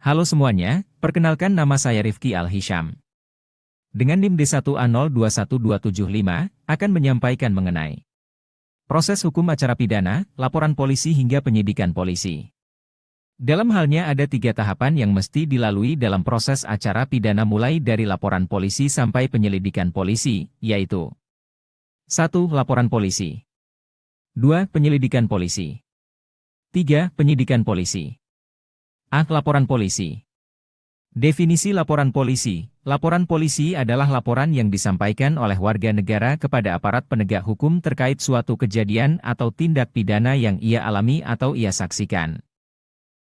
Halo semuanya, perkenalkan nama saya Rifki Al-Hisham. Dengan NIM D1A021275, akan menyampaikan mengenai proses hukum acara pidana, laporan polisi hingga penyidikan polisi. Dalam halnya ada 3 tahapan yang mesti dilalui dalam proses acara pidana mulai dari laporan polisi sampai penyelidikan polisi, yaitu 1. Laporan polisi 2. Penyelidikan polisi 3. Penyidikan polisi. Laporan polisi. Definisi laporan polisi. Laporan polisi adalah laporan yang disampaikan oleh warga negara kepada aparat penegak hukum terkait suatu kejadian atau tindak pidana yang ia alami atau ia saksikan.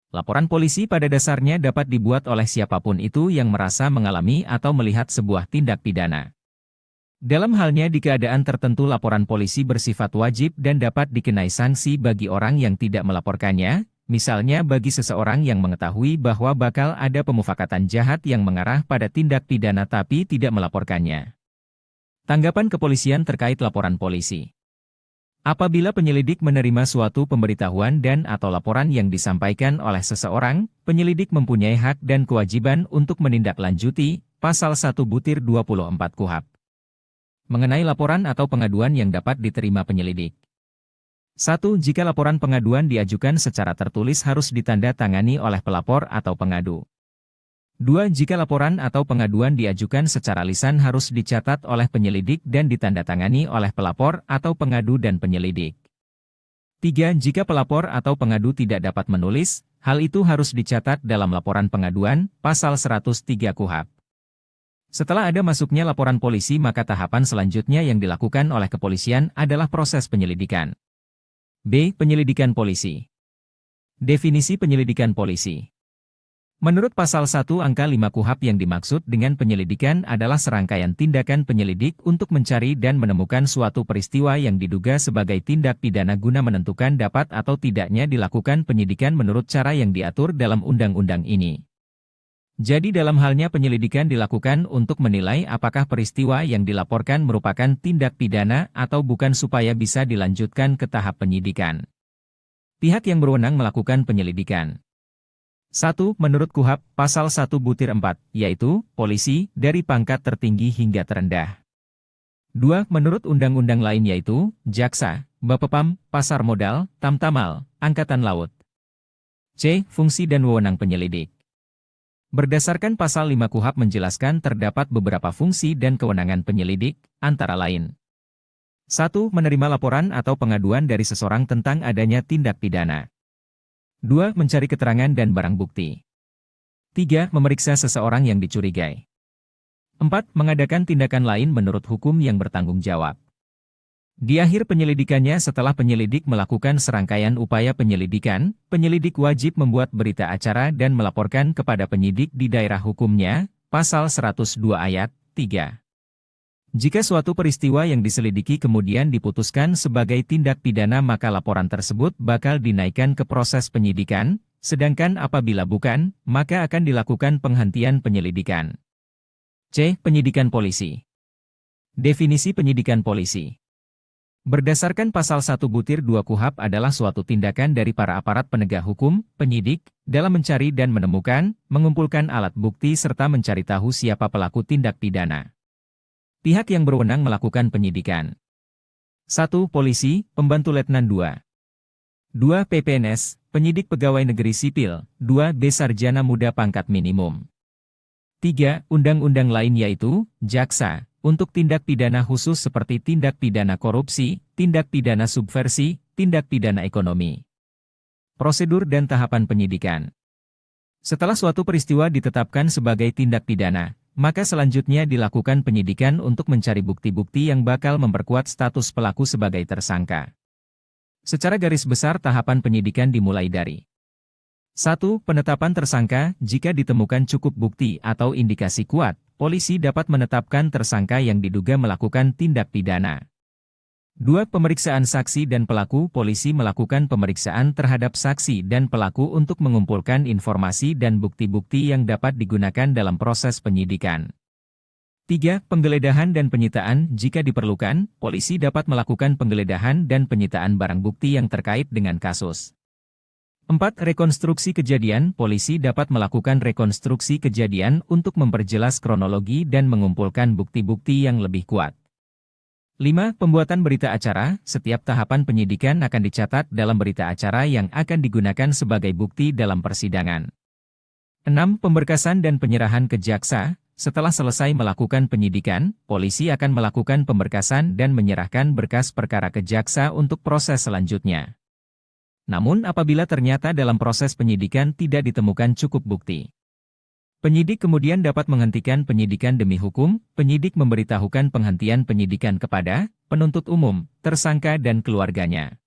Laporan polisi pada dasarnya dapat dibuat oleh siapapun itu yang merasa mengalami atau melihat sebuah tindak pidana. Dalam halnya di keadaan tertentu laporan polisi bersifat wajib dan dapat dikenai sanksi bagi orang yang tidak melaporkannya, misalnya bagi seseorang yang mengetahui bahwa bakal ada pemufakatan jahat yang mengarah pada tindak pidana tapi tidak melaporkannya. Tanggapan kepolisian terkait laporan polisi. Apabila penyelidik menerima suatu pemberitahuan dan/atau laporan yang disampaikan oleh seseorang, penyelidik mempunyai hak dan kewajiban untuk menindaklanjuti, pasal 1/24 KUHP. Mengenai laporan atau pengaduan yang dapat diterima penyelidik. 1. Jika laporan pengaduan diajukan secara tertulis harus ditanda tangani oleh pelapor atau pengadu. 2. Jika laporan atau pengaduan diajukan secara lisan harus dicatat oleh penyelidik dan ditandatangani oleh pelapor atau pengadu dan penyelidik. 3. Jika pelapor atau pengadu tidak dapat menulis, hal itu harus dicatat dalam laporan pengaduan, pasal 103 KUHP. Setelah ada masuknya laporan polisi maka tahapan selanjutnya yang dilakukan oleh kepolisian adalah proses penyelidikan. B. Penyelidikan polisi. Definisi penyelidikan polisi. Menurut pasal 1 angka 5 KUHP yang dimaksud dengan penyelidikan adalah serangkaian tindakan penyelidik untuk mencari dan menemukan suatu peristiwa yang diduga sebagai tindak pidana guna menentukan dapat atau tidaknya dilakukan penyidikan menurut cara yang diatur dalam undang-undang ini. Jadi dalam halnya penyelidikan dilakukan untuk menilai apakah peristiwa yang dilaporkan merupakan tindak pidana atau bukan supaya bisa dilanjutkan ke tahap penyidikan. Pihak yang berwenang melakukan penyelidikan. 1. Menurut KUHP, pasal 1/4, yaitu, polisi, dari pangkat tertinggi hingga terendah. 2. Menurut undang-undang lain yaitu, jaksa, Bapepam, pasar modal, Tamtamal, Angkatan Laut. C. Fungsi dan wewenang penyelidik. Berdasarkan pasal 5 KUHP menjelaskan terdapat beberapa fungsi dan kewenangan penyelidik, antara lain. 1. Menerima laporan atau pengaduan dari seseorang tentang adanya tindak pidana. 2. Mencari keterangan dan barang bukti. 3. Memeriksa seseorang yang dicurigai. 4. Mengadakan tindakan lain menurut hukum yang bertanggung jawab. Di akhir penyelidikannya setelah penyelidik melakukan serangkaian upaya penyelidikan, penyelidik wajib membuat berita acara dan melaporkan kepada penyidik di daerah hukumnya, pasal 102 ayat 3. Jika suatu peristiwa yang diselidiki kemudian diputuskan sebagai tindak pidana maka laporan tersebut bakal dinaikkan ke proses penyidikan, sedangkan apabila bukan, maka akan dilakukan penghentian penyelidikan. C. Penyidikan polisi. Definisi penyidikan polisi. Berdasarkan pasal 1/2 KUHP adalah suatu tindakan dari para aparat penegak hukum, penyidik, dalam mencari dan menemukan, mengumpulkan alat bukti serta mencari tahu siapa pelaku tindak pidana. Pihak yang berwenang melakukan penyidikan. 1. Polisi, Pembantu Letnan 2. 2. PPNS, Penyidik Pegawai Negeri Sipil, 2. B. Sarjana Muda Pangkat Minimum. 3. Undang-undang lain yaitu, jaksa, untuk tindak pidana khusus seperti tindak pidana korupsi, tindak pidana subversi, tindak pidana ekonomi. Prosedur dan tahapan penyidikan. Setelah suatu peristiwa ditetapkan sebagai tindak pidana, maka selanjutnya dilakukan penyidikan untuk mencari bukti-bukti yang bakal memperkuat status pelaku sebagai tersangka. Secara garis besar tahapan penyidikan dimulai dari 1. Penetapan tersangka. Jika ditemukan cukup bukti atau indikasi kuat, polisi dapat menetapkan tersangka yang diduga melakukan tindak pidana. 2. Pemeriksaan saksi dan pelaku. Polisi melakukan pemeriksaan terhadap saksi dan pelaku untuk mengumpulkan informasi dan bukti-bukti yang dapat digunakan dalam proses penyidikan. 3. Penggeledahan dan penyitaan. Jika diperlukan, polisi dapat melakukan penggeledahan dan penyitaan barang bukti yang terkait dengan kasus. 4. Rekonstruksi kejadian. Polisi dapat melakukan rekonstruksi kejadian untuk memperjelas kronologi dan mengumpulkan bukti-bukti yang lebih kuat. 5. Pembuatan berita acara. Setiap tahapan penyidikan akan dicatat dalam berita acara yang akan digunakan sebagai bukti dalam persidangan. 6. Pemberkasan dan penyerahan ke jaksa. Setelah selesai melakukan penyidikan, polisi akan melakukan pemberkasan dan menyerahkan berkas perkara ke jaksa untuk proses selanjutnya. Namun apabila ternyata dalam proses penyidikan tidak ditemukan cukup bukti, penyidik kemudian dapat menghentikan penyidikan demi hukum. Penyidik memberitahukan penghentian penyidikan kepada penuntut umum, tersangka dan keluarganya.